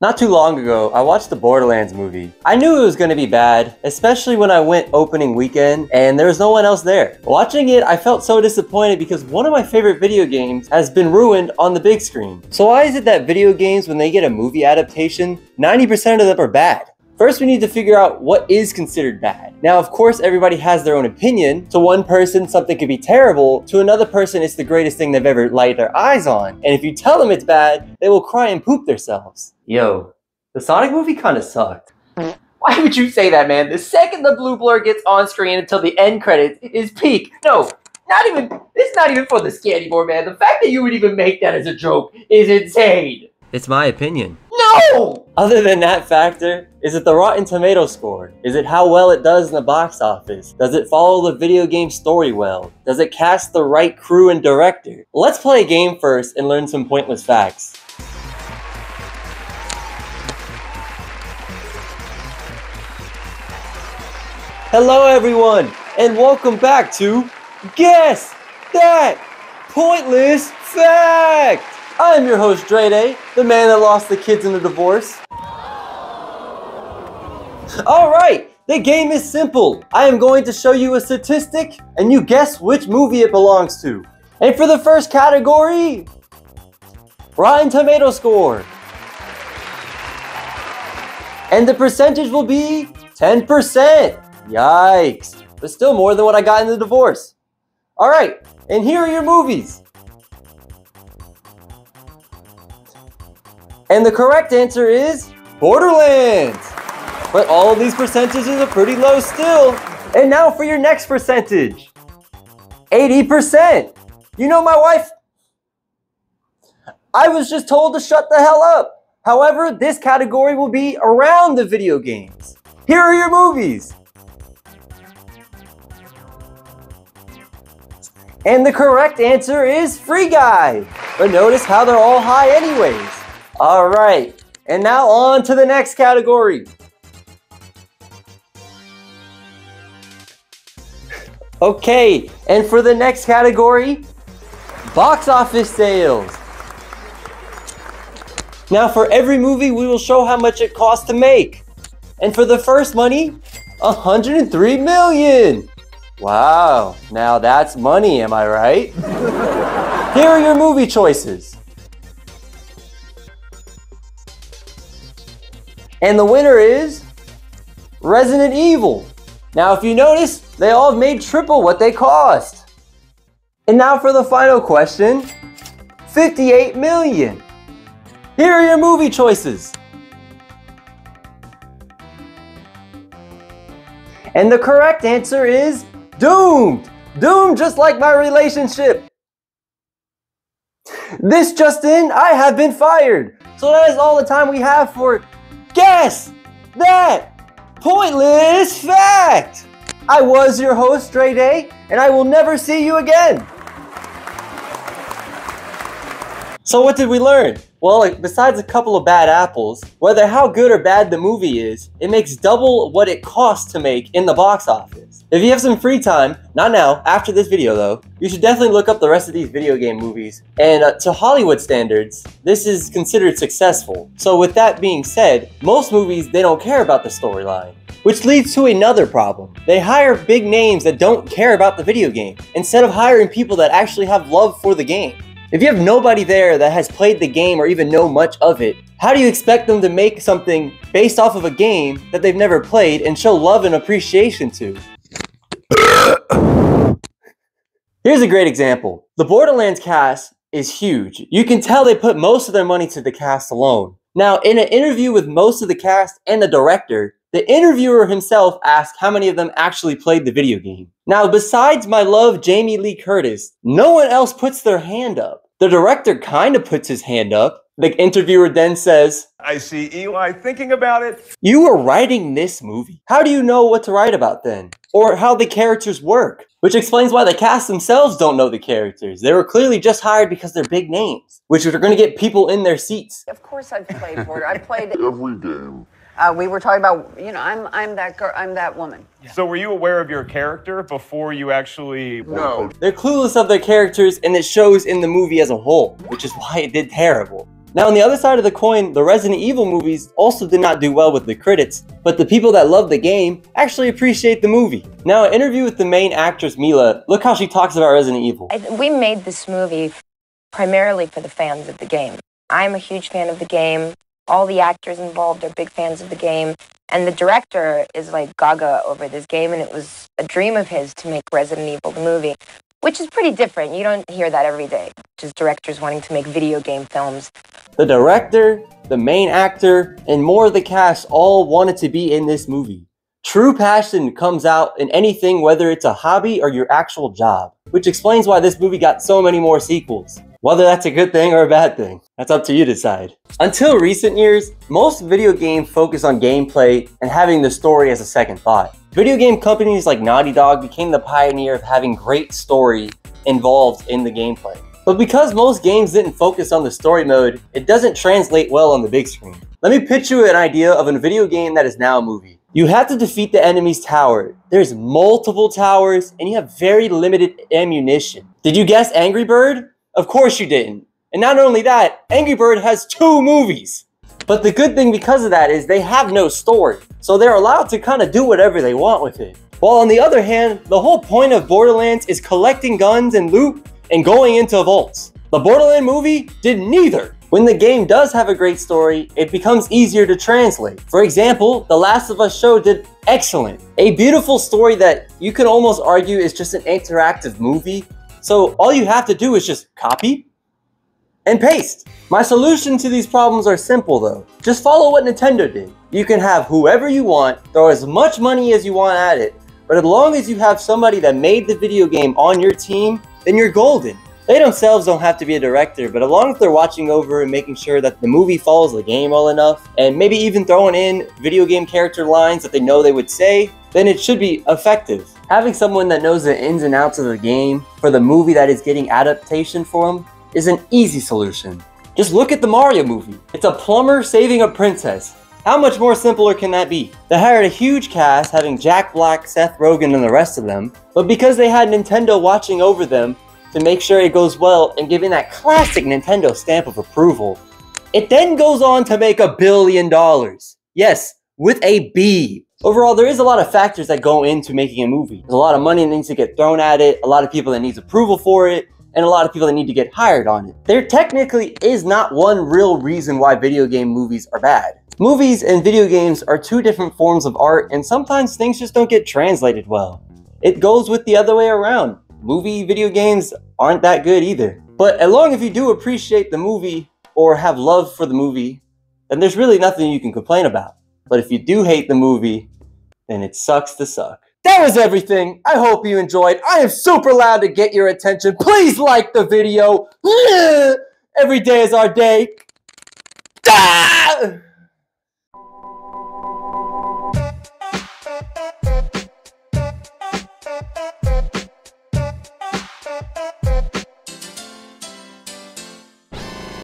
Not too long ago, I watched the Borderlands movie. I knew it was going to be bad, especially when I went opening weekend and there was no one else there. Watching it, I felt so disappointed because one of my favorite video games has been ruined on the big screen. So why is it that video games, when they get a movie adaptation, 90% of them are bad? First, we need to figure out what is considered bad. Now, of course, everybody has their own opinion. To one person, something could be terrible. To another person, it's the greatest thing they've ever laid their eyes on. And if you tell them it's bad, they will cry and poop themselves. Yo, the Sonic movie kind of sucked. Why would you say that, man? The second the blue blur gets on screen until the end credits is peak. No, it's not even for the scare anymore, man. The fact that you would even make that as a joke is insane. It's my opinion. No! Other than that factor, is it the Rotten Tomato score? Is it how well it does in the box office? Does it follow the video game story well? Does it cast the right crew and director? Let's play a game first and learn some pointless facts. Hello everyone, and welcome back to Guess That Pointless Fact! I'm your host, Drede, the man that lost the kids in a divorce. Alright, the game is simple. I am going to show you a statistic, and you guess which movie it belongs to. And for the first category, Rotten Tomato score. And the percentage will be 10%. Yikes, but still more than what I got in the divorce. Alright, and here are your movies. And the correct answer is Borderlands. But all of these percentages are pretty low still. And now for your next percentage. 80%. You know my wife? I was just told to shut the hell up. However, this category will be around the video games. Here are your movies. And the correct answer is Free Guy. But notice how they're all high anyways. Alright, and now on to the next category. Okay, and for the next category, box office sales. Now for every movie, we will show how much it costs to make. And for the first money, 103 million. Wow, now that's money, am I right? Here are your movie choices. And the winner is Resident Evil. Now, if you notice, they all have made triple what they cost. And now for the final question, 58 million. Here are your movie choices. And the correct answer is Doomed. Doomed just like my relationship. This just in, I have been fired. So that is all the time we have for Guess That Pointless Fact! I was your host, Drede, and I will never see you again! So what did we learn? Well, besides a couple of bad apples, whether how good or bad the movie is, it makes double what it costs to make in the box office. If you have some free time, not now, after this video though, you should definitely look up the rest of these video game movies. And to Hollywood standards, this is considered successful. So with that being said, most movies, they don't care about the storyline. Which leads to another problem. They hire big names that don't care about the video game, instead of hiring people that actually have love for the game. If you have nobody there that has played the game or even know much of it, how do you expect them to make something based off of a game that they've never played and show love and appreciation to? Here's a great example. The Borderlands cast is huge. You can tell they put most of their money to the cast alone. Now, in an interview with most of the cast and the director, the interviewer himself asked how many of them actually played the video game. Now, besides my love Jamie Lee Curtis, no one else puts their hand up. The director kind of puts his hand up. The interviewer then says, I see Eli thinking about it. You were writing this movie. How do you know what to write about then? Or how the characters work? Which explains why the cast themselves don't know the characters. They were clearly just hired because they're big names, which are going to get people in their seats. Of course I've played Border. I played Every game. We were talking about, you know, I'm that girl, I'm that woman. Yeah. So were you aware of your character before you actually... No. They're clueless of their characters, and it shows in the movie as a whole, which is why it did terrible. Now, on the other side of the coin, the Resident Evil movies also did not do well with the critics, but the people that love the game actually appreciate the movie. Now, an interview with the main actress Mila, look how she talks about Resident Evil. We made this movie primarily for the fans of the game. I'm a huge fan of the game. All the actors involved are big fans of the game. And the director is like gaga over this game, and it was a dream of his to make Resident Evil the movie, which is pretty different. You don't hear that every day, just directors wanting to make video game films. The director, the main actor, and more of the cast all wanted to be in this movie. True passion comes out in anything, whether it's a hobby or your actual job, which explains why this movie got so many more sequels. Whether that's a good thing or a bad thing, that's up to you to decide. Until recent years, most video games focus on gameplay and having the story as a second thought. Video game companies like Naughty Dog became the pioneer of having great story involved in the gameplay. But because most games didn't focus on the story mode, it doesn't translate well on the big screen. Let me pitch you an idea of a video game that is now a movie. You have to defeat the enemy's tower. There's multiple towers, and you have very limited ammunition. Did you guess Angry Bird? Of course you didn't. And not only that, Angry Bird has 2 movies. But the good thing because of that is they have no story, so they're allowed to kind of do whatever they want with it. While on the other hand, the whole point of Borderlands is collecting guns and loot and going into vaults. The Borderlands movie did neither. When the game does have a great story, it becomes easier to translate. For example, The Last of Us show did excellent. A beautiful story that you could almost argue is just an interactive movie. So all you have to do is just copy and paste. My solution to these problems are simple though. Just follow what Nintendo did. You can have whoever you want, throw as much money as you want at it, but as long as you have somebody that made the video game on your team, then you're golden. They themselves don't have to be a director, but as long as they're watching over and making sure that the movie follows the game well enough, and maybe even throwing in video game character lines that they know they would say, then it should be effective. Having someone that knows the ins and outs of the game for the movie that is getting adaptation for them is an easy solution. Just look at the Mario movie. It's a plumber saving a princess. How much more simpler can that be? They hired a huge cast, having Jack Black, Seth Rogen, and the rest of them, but because they had Nintendo watching over them to make sure it goes well and giving that classic Nintendo stamp of approval, it then goes on to make $1 billion. Yes, with a B. Overall, there is a lot of factors that go into making a movie. There's a lot of money that needs to get thrown at it, a lot of people that needs approval for it, and a lot of people that need to get hired on it. There technically is not one real reason why video game movies are bad. Movies and video games are 2 different forms of art, and sometimes things just don't get translated well. It goes with the other way around. Video games aren't that good either. But as long as you do appreciate the movie or have love for the movie, then there's really nothing you can complain about. But if you do hate the movie, then it sucks to suck. That was everything. I hope you enjoyed. I am super loud to get your attention. Please like the video. Every day is our day. Ah!